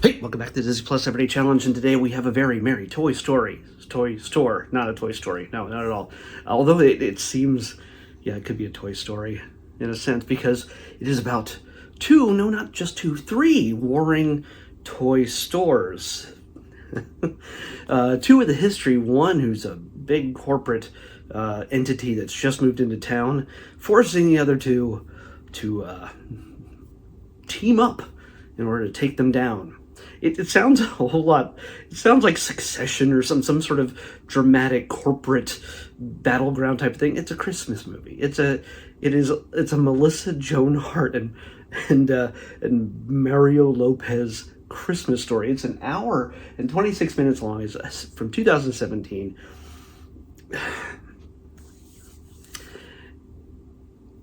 Hey, welcome back to the Disney Plus Everyday Challenge, and today we have a very merry toy store, not a Toy Story, no, not at all. Although it seems, yeah, it could be a Toy Story in a sense, because it is about two, no, not just two, three warring toy stores. Two with a history, one who's a big corporate entity that's just moved into town, forcing the other two to team up in order to take them down. It sounds a whole lot. It sounds like Succession or some sort of dramatic corporate battleground type of thing. It's a Christmas movie. It's a Melissa Joan Hart and Mario Lopez Christmas story. It's an hour and 26 minutes long. It's from 2017.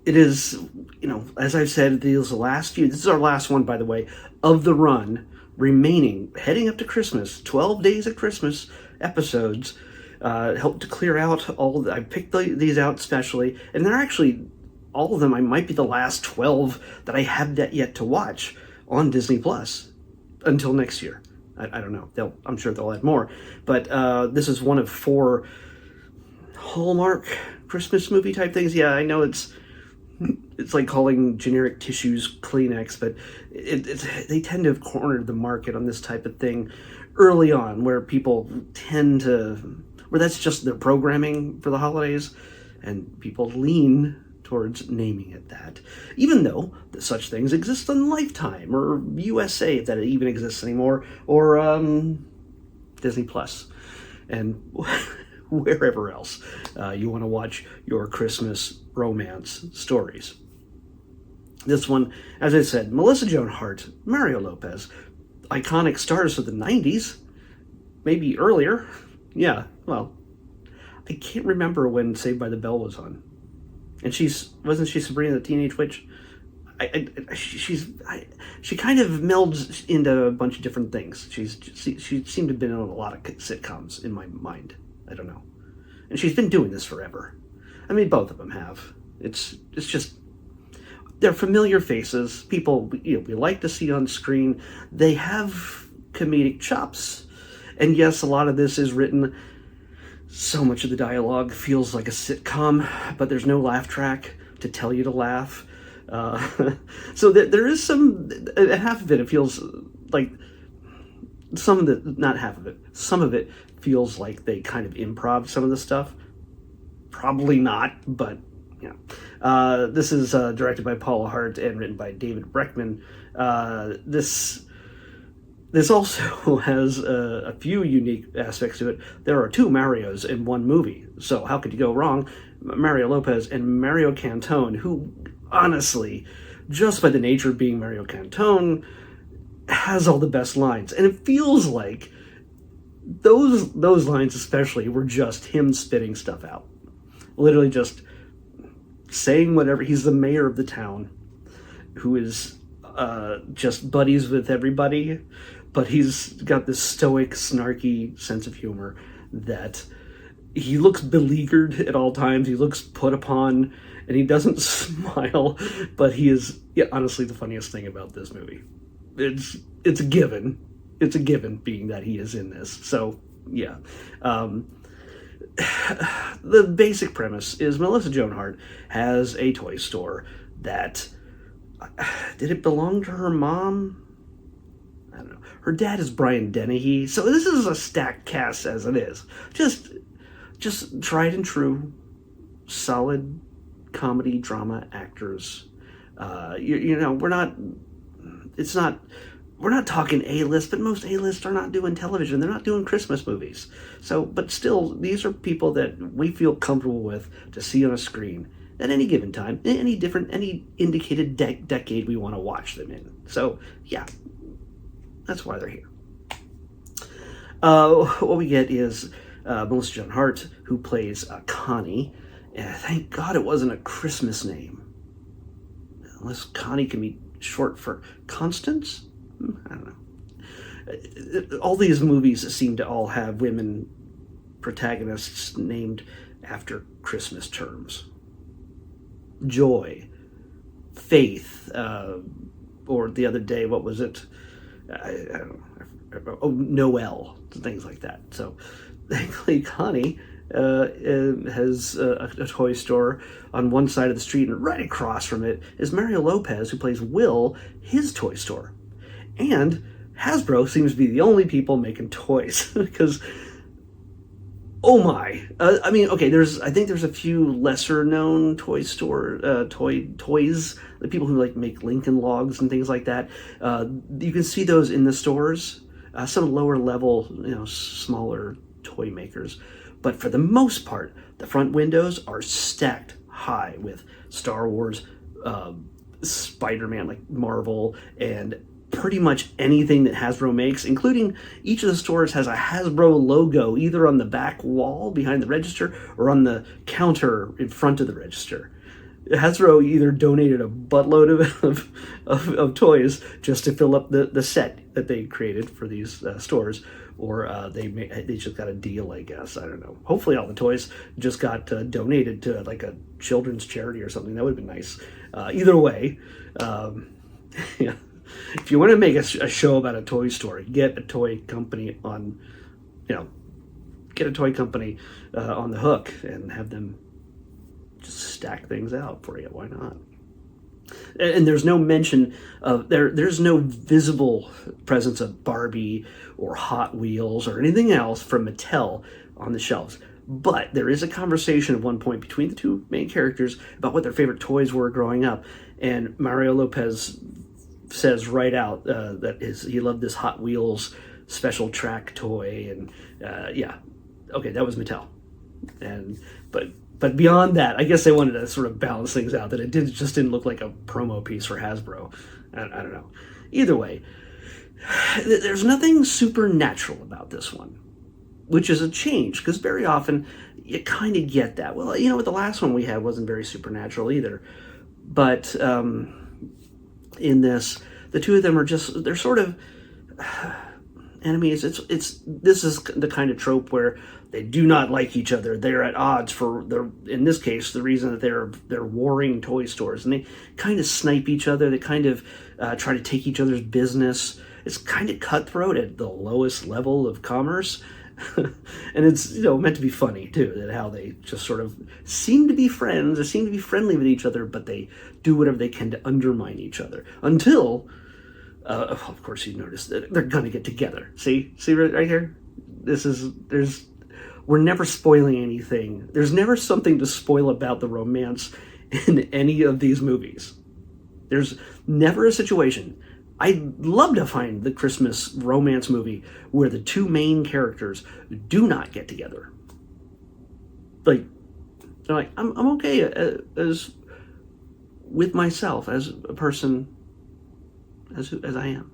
It is, as I've said, this is our last one, by the way, of the run remaining, heading up to Christmas, 12 days of Christmas episodes. Helped to clear out I picked these out specially, and they're actually, all of them, I might be the last 12 that I have yet to watch on Disney Plus until next year. I don't know. I'm sure they'll add more, but this is one of 4 Hallmark Christmas movie type things. Yeah, I know it's like calling generic tissues Kleenex, but they tend to have cornered the market on this type of thing early on, where people where that's just their programming for the holidays, and people lean towards naming it that, even though such things exist on Lifetime or USA, if that even exists anymore, or Disney Plus, and wherever else you want to watch your Christmas romance stories. This one, as I said, Melissa Joan Hart, Mario Lopez, iconic stars of the 90s, maybe earlier. Yeah, well, I can't remember when Saved by the Bell was on. And wasn't she Sabrina the Teenage Witch? She kind of melds into a bunch of different things. She seemed to have been in a lot of sitcoms in my mind. I don't know. And she's been doing this forever. I mean, both of them have. It's just, they're familiar faces. People we like to see on screen. They have comedic chops. And yes, a lot of this is written. So much of the dialogue feels like a sitcom, but there's no laugh track to tell you to laugh. So there is half of it feels like not half of it. Some of it feels like they kind of improv some of the stuff. Probably not, but yeah. This is directed by Paula Hart and written by David Breckman. This also has a few unique aspects to it. There are 2 Marios in one movie, so how could you go wrong? Mario Lopez and Mario Cantone, who honestly, just by the nature of being Mario Cantone, has all the best lines. And it feels like those lines especially were just him spitting stuff out. Literally just saying whatever. He's the mayor of the town, who is just buddies with everybody, but he's got this stoic, snarky sense of humor that he looks beleaguered at all times. He looks put upon, and he doesn't smile, but he is, honestly, the funniest thing about this movie. It's a given. It's a given, being that he is in this. So, yeah. The basic premise is Melissa Joan Hart has a toy store that, did it belong to her mom? I don't know. Her dad is Brian Dennehy, so this is a stacked cast as it is. Just tried and true, solid comedy drama actors. We're not talking A-list, but most A-lists are not doing television. They're not doing Christmas movies. So, but still, these are people that we feel comfortable with to see on a screen at any given time, any indicated decade we want to watch them in. So, yeah, that's why they're here. What we get is Melissa Joan Hart, who plays Connie. And thank God it wasn't a Christmas name. Unless Connie can be short for Constance? I don't know. All these movies seem to all have women protagonists named after Christmas terms. Joy, faith, or the other day, what was it? I don't know, Noel, things like that. So thankfully, Connie has a toy store on one side of the street, and right across from it is Mario Lopez, who plays Will, his toy store. And Hasbro seems to be the only people making toys because, oh my! I mean, okay, I think there's a few lesser known toy toys, the people who like make Lincoln Logs and things like that. You can see those in the stores. Some lower level, smaller toy makers. But for the most part, the front windows are stacked high with Star Wars, Spider-Man, like Marvel, and pretty much anything that Hasbro makes, including each of the stores has a Hasbro logo either on the back wall behind the register or on the counter in front of the register. Hasbro either donated a buttload of toys just to fill up the set that they created for these stores, or they just got a deal, I guess. I don't know. Hopefully all the toys just got donated to like a children's charity or something. That would have been nice. Either way, yeah. If you want to make a show about a toy store, get a toy company on, get a toy company on the hook and have them just stack things out for you. Why not? And there's no mention of there's no visible presence of Barbie or Hot Wheels or anything else from Mattel on the shelves. But there is a conversation at one point between the two main characters about what their favorite toys were growing up. And Mario Lopez says right out that he loved this Hot Wheels special track toy. And yeah, okay, that was Mattel. But beyond that, I guess they wanted to sort of balance things out, that it just didn't look like a promo piece for Hasbro. I don't know. Either way, there's nothing supernatural about this one, which is a change, because very often you kind of get that. Well, you know what, the last one we had wasn't very supernatural either. But in this, the two of them are they're sort of enemies. This is the kind of trope where they do not like each other. They're at odds in this case, the reason that they're warring toy stores, and they kind of snipe each other. They kind of try to take each other's business. It's kind of cutthroat at the lowest level of commerce. And it's meant to be funny too, that how they just sort of seem to be friends, or seem to be friendly with each other, but they do whatever they can to undermine each other until of course you notice that they're gonna get together. See right here, we're never spoiling anything. There's never something to spoil about the romance in any of these movies. There's never a situation. I'd love to find the Christmas romance movie where the two main characters do not get together. Like, they're like, I'm okay as with myself, as a person, as I am.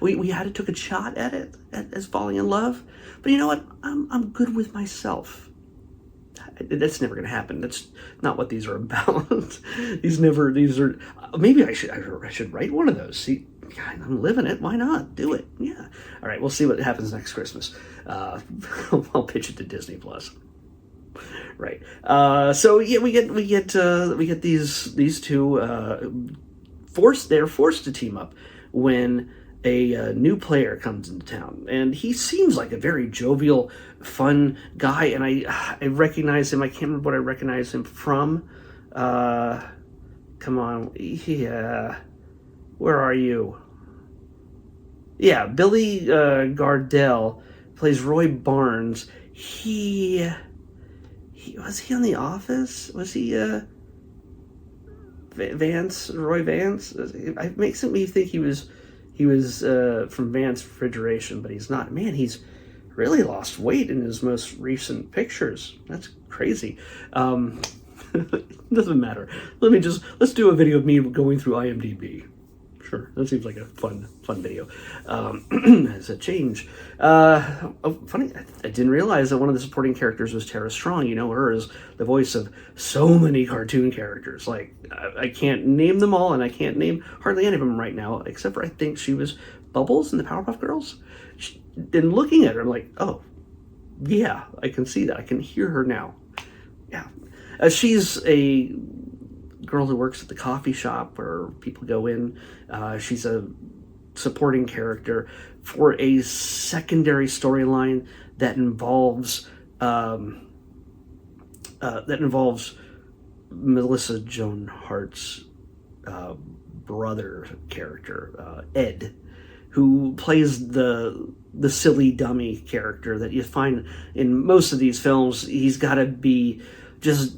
We had took a shot at it as falling in love, but you know what? I'm good with myself. That's never going to happen. That's not what these are about. These are. Maybe I should write one of those. See, God, I'm living it. Why not do it? Yeah. All right. We'll see what happens next Christmas. I'll pitch it to Disney Plus. Right. So yeah, we get these two forced. They're forced to team up when a new player comes into town, and he seems like a very jovial, fun guy, and I recognize him. I can't remember what I recognize him from. Come on, yeah, where are you? Yeah, Billy Gardell plays Roy Barnes. He was he on The Office? Was he Roy Vance? It makes me think he was from Vance Refrigeration, but he's not. Man, he's really lost weight in his most recent pictures. That's crazy. Doesn't matter. Let's do a video of me going through IMDb. Sure, that seems like a fun video. As a change. Funny, I didn't realize that one of the supporting characters was Tara Strong. You know her as the voice of so many cartoon characters. Like, I can't name them all, and I can't name hardly any of them right now, except for I think she was Bubbles in the Powerpuff Girls. And looking at her, I'm like, oh, yeah, I can see that. I can hear her now. Yeah. She's a girl who works at the coffee shop where people go in. She's a supporting character for a secondary storyline that involves Melissa Joan Hart's brother character, Ed, who plays the silly dummy character that you find in most of these films. He's got to be just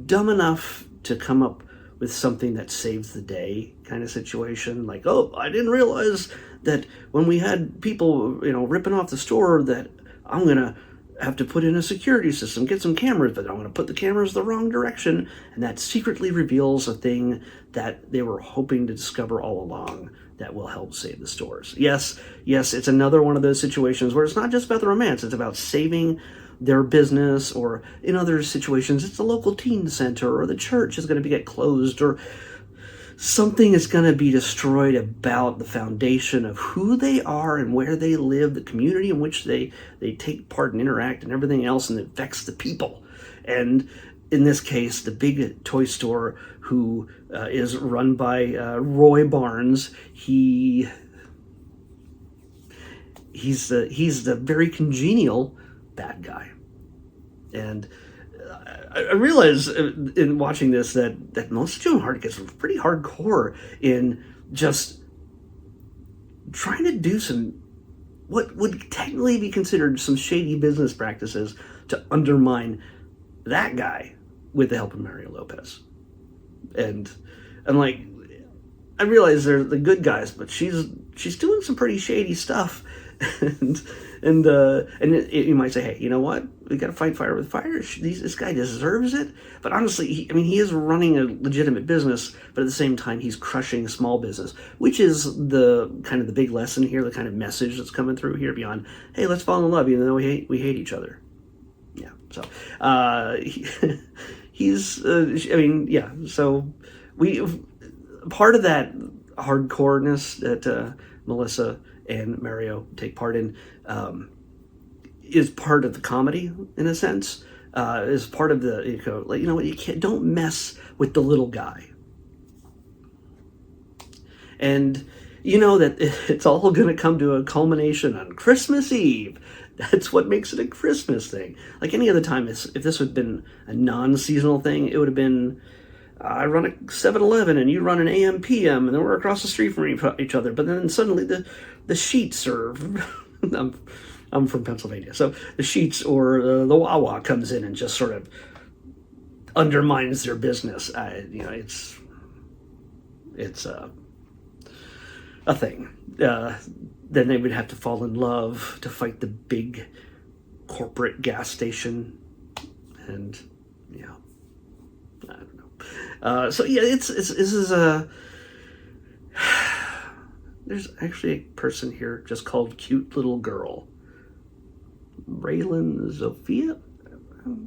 dumb enough to come up with something that saves the day kind of situation. Like, oh, I didn't realize that when we had people, ripping off the store, that I'm going to have to put in a security system, get some cameras, but I'm going to put the cameras the wrong direction. And that secretly reveals a thing that they were hoping to discover all along that will help save the stores. Yes, it's another one of those situations where it's not just about the romance, it's about saving their business, or in other situations, it's the local teen center, or the church is going to get closed, or something is going to be destroyed about the foundation of who they are and where they live, the community in which they take part and interact and everything else, and it affects the people. And in this case, the big toy store, who is run by Roy Barnes, he's the very congenial bad guy. And I realize in watching this that Melissa Joan Hart gets pretty hardcore in just trying to do some, what would technically be considered some shady business practices to undermine that guy with the help of Mario Lopez. And I'm like, I realize they're the good guys, but she's doing some pretty shady stuff. and you might say, hey, you know what? We got to fight fire with fire. This guy deserves it. But honestly, he is running a legitimate business, but at the same time, he's crushing small business, which is the kind of the big lesson here, the kind of message that's coming through here beyond, hey, let's fall in love, even though we hate each other. Yeah. So So part of that hardcoreness that Melissa and Mario take part in is part of the comedy, in a sense. Is part of the, don't mess with the little guy. And you know that it's all going to come to a culmination on Christmas Eve. That's what makes it a Christmas thing. Like any other time, if this had been a non-seasonal thing, it would have been, I run a 7-Eleven and you run an AM PM, and then we're across the street from each other. But then suddenly the Sheets are, I'm from Pennsylvania, so the Sheets or the Wawa comes in and just sort of undermines their business. It's a thing. Then they would have to fall in love to fight the big corporate gas station, and I don't know. This is a. There's actually a person here just called Cute Little Girl. Raylan Zofia?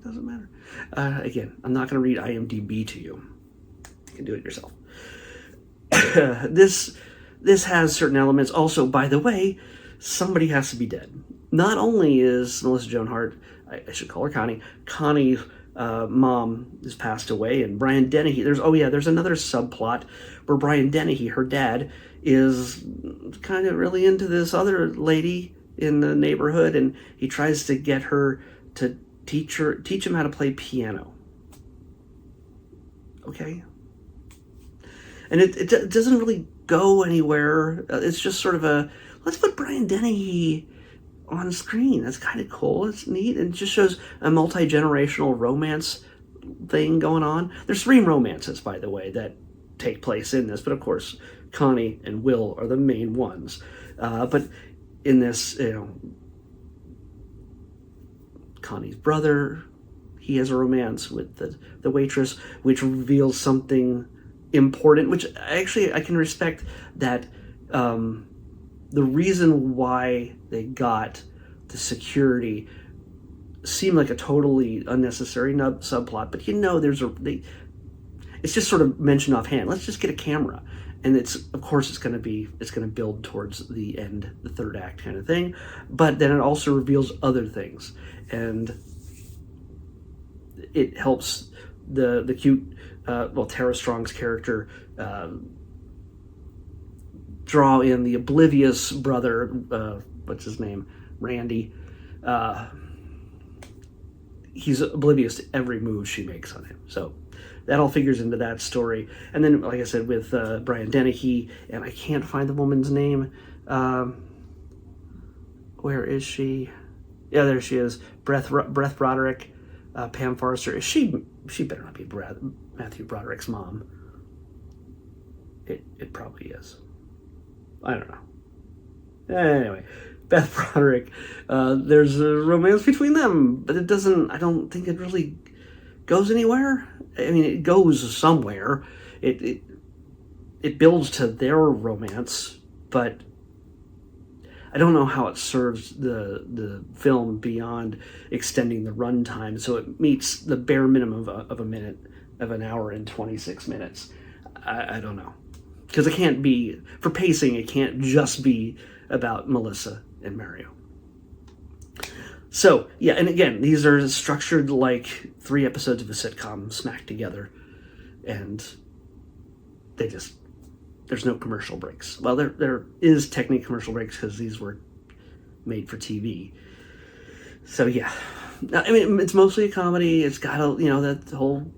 Doesn't matter. Again, I'm not going to read IMDb to you. You can do it yourself. This has certain elements. Also, by the way, somebody has to be dead. Not only is Melissa Joan Hart, I should call her Connie. Connie's mom has passed away, and Brian Dennehy. There's another subplot where Brian Dennehy, her dad, is kind of really into this other lady in the neighborhood, and he tries to get her to teach him how to play piano. Okay? And it doesn't really go anywhere. It's just sort of let's put Brian Dennehy on screen. That's kind of cool. It's neat. And it just shows a multi-generational romance thing going on. There's 3 romances, by the way, that take place in this. But of course, Connie and Will are the main ones. But in this, Connie's brother, he has a romance with the waitress, which reveals something important, which actually I can respect that the reason why they got the security seemed like a totally unnecessary subplot, but it's just sort of mentioned offhand. Let's just get a camera, and it's going to build towards the end, the third act kind of thing, but then it also reveals other things, and it helps the cute Tara Strong's character draw in the oblivious brother, what's his name, Randy. He's oblivious to every move she makes on him. So that all figures into that story. And then, like I said, with Brian Dennehy, and I can't find the woman's name. Where is she? Yeah, there she is. Brett Broderick, Pam Forrester. She better not be Matthew Broderick's mom. It probably is. I don't know. Anyway, Beth Broderick. There's a romance between them, but it doesn't. I don't think it really goes anywhere. I mean, it goes somewhere. It builds to their romance, but I don't know how it serves the film beyond extending the runtime so it meets the bare minimum of an hour and 26 minutes. I don't know. Because it can't be, for pacing, it can't just be about Melissa and Mario. So, yeah, and again, these are structured like 3 episodes of a sitcom smacked together, and there's no commercial breaks. Well, there is technically commercial breaks because these were made for TV. So, yeah. I mean, it's mostly a comedy. It's got that whole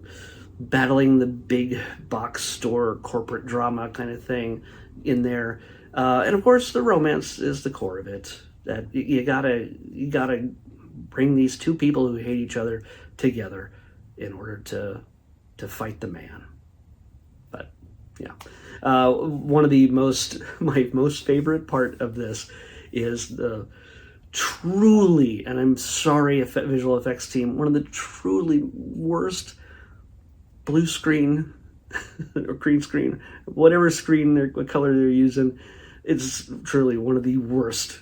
battling the big box store corporate drama kind of thing in there. And of course, the romance is the core of it. That you gotta bring these two people who hate each other together in order to fight the man. But yeah, one of my most favorite part of this is the truly, and I'm sorry, visual effects team, one of the truly worst blue screen or green screen, whatever what color they're using. It's truly one of the worst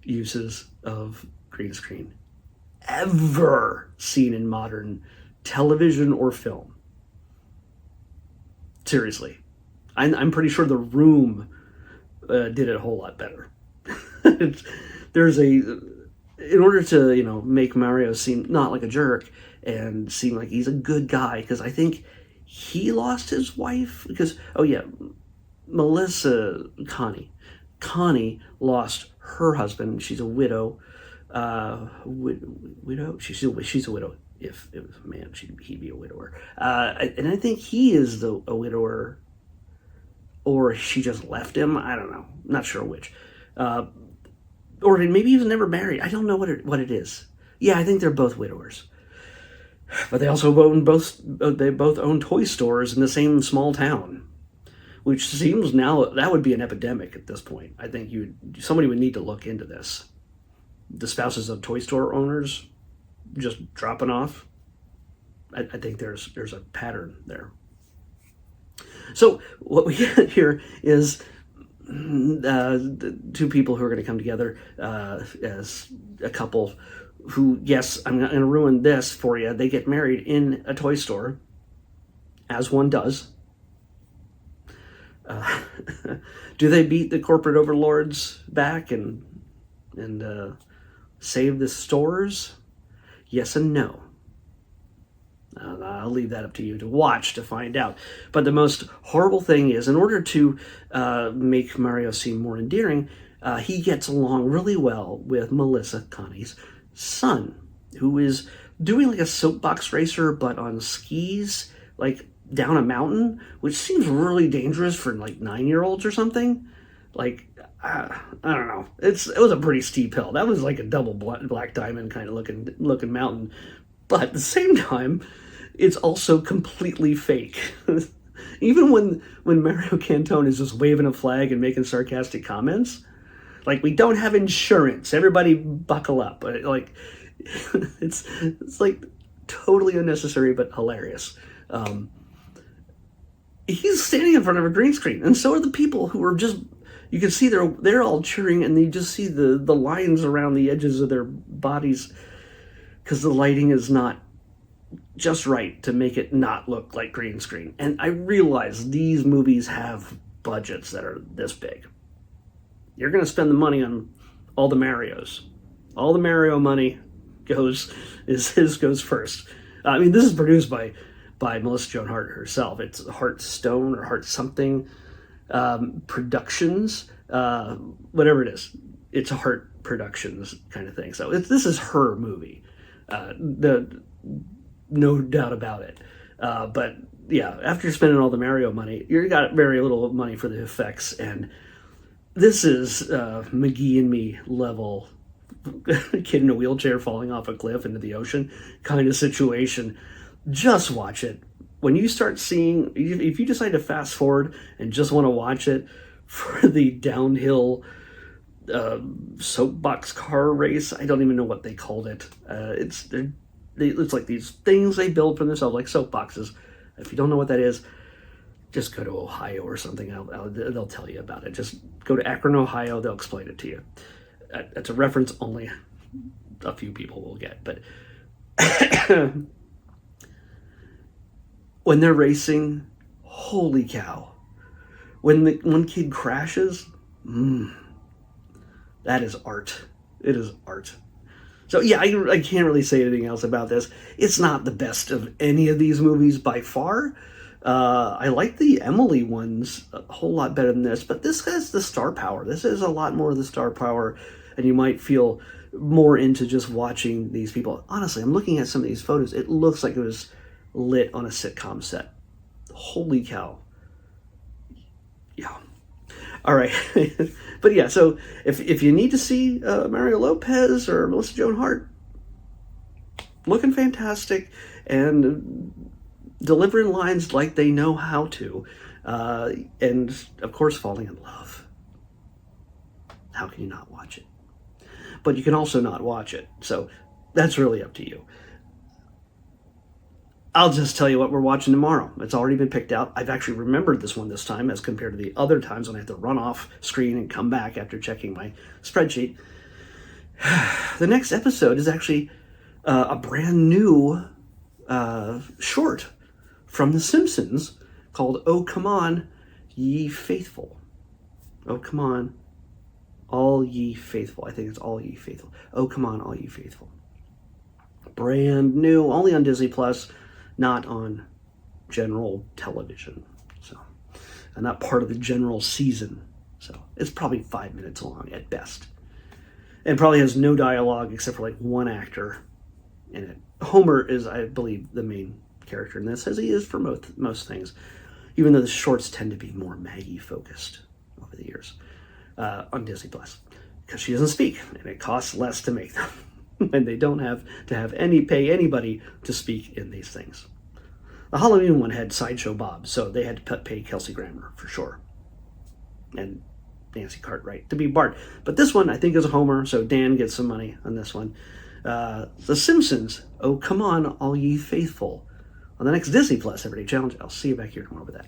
uses of green screen ever seen in modern television or film. Seriously. I'm pretty sure The Room did it a whole lot better. In order to, make Mario seem not like a jerk and seem like he's a good guy, because I think he lost his wife because, Melissa, Connie lost her husband. She's a widow. Widow? She's a widow. If it was a man, he'd be a widower. And I think he is a widower, or she just left him. I don't know. Not sure which. Or maybe he was never married. I don't know what it is. Yeah, I think they're both widowers. But they also both own toy stores in the same small town, which seems now that would be an epidemic at this point. I think somebody would need to look into this. The spouses of toy store owners just dropping off. I think there's a pattern there. So what we get here is the two people who are going to come together as a couple who, yes, I'm not going to ruin this for you. They get married in a toy store, as one does. Do they beat the corporate overlords back and save the stores? Yes and no. I'll leave that up to you to watch to find out. But the most horrible thing is, in order to make Mario seem more endearing, he gets along really well with Melissa, Connie's son, who is doing like a soapbox racer, but on skis, like down a mountain, which seems really dangerous for like 9-year-olds or something. Like, I don't know. It was a pretty steep hill. That was like a double black diamond kind of looking mountain. But at the same time, it's also completely fake. Even when Mario Cantone is just waving a flag and making sarcastic comments, like, we don't have insurance, everybody buckle up. Like, it's like totally unnecessary but hilarious. He's standing in front of a green screen, and so are the people who are just, you can see they're all cheering, and you just see the lines around the edges of their bodies because the lighting is not just right to make it not look like green screen. And I realize these movies have budgets that are this big. You're going to spend the money on all the Marios. All the Mario money goes first. I mean, this is produced by Melissa Joan Hart herself. It's Heartstone or Heart something. Productions, whatever it is. It's Heart Productions kind of thing. So this is her movie. No doubt about it. But yeah, after spending all the Mario money, you got very little money for the effects, and this is McGee and me level kid in a wheelchair falling off a cliff into the ocean kind of situation. Just watch it. When you start seeing, if you decide to fast forward and just want to watch it for the downhill soapbox car race, I don't even know what they called it. It's like these things they build for themselves, like soapboxes. If you don't know what that is, just go to Ohio or something. They'll tell you about it. Just go to Akron, Ohio. They'll explain it to you. That's a reference only a few people will get. But when they're racing, holy cow. When the one kid crashes, that is art. It is art. So yeah, I can't really say anything else about this. It's not the best of any of these movies by far. I like the Emily ones a whole lot better than this, but this has the star power. This is a lot more of the star power, and you might feel more into just watching these people. Honestly, I'm looking at some of these photos. It looks like it was lit on a sitcom set. Holy cow. Yeah. All right. But yeah, so if you need to see Mario Lopez or Melissa Joan Hart looking fantastic and delivering lines like they know how to, and of course falling in love, how can you not watch it? But you can also not watch it, so that's really up to you. I'll just tell you what we're watching tomorrow. It's already been picked out. I've actually remembered this one this time as compared to the other times when I have to run off screen and come back after checking my spreadsheet. The next episode is actually a brand new short from The Simpsons called Oh Come On, Ye Faithful. Oh Come On, All Ye Faithful. I think it's All Ye Faithful. Oh Come On, All Ye Faithful. Brand new, only on Disney Plus. Not on general television, so, and not part of the general season. So it's probably 5 minutes long at best, and probably has no dialogue except for like one actor in it. Homer is, I believe, the main character in this, as he is for most things, even though the shorts tend to be more Maggie focused over the years on Disney Plus, because she doesn't speak and it costs less to make them. And they don't have to pay anybody to speak in these things. The Halloween one had Sideshow Bob, so they had to pay Kelsey Grammer for sure, and Nancy Cartwright to be Bart. But this one, I think, is a Homer, so Dan gets some money on this one. The Simpsons, Oh Come On, All Ye Faithful, on the next Disney Plus Everyday Challenge. I'll see you back here tomorrow with that.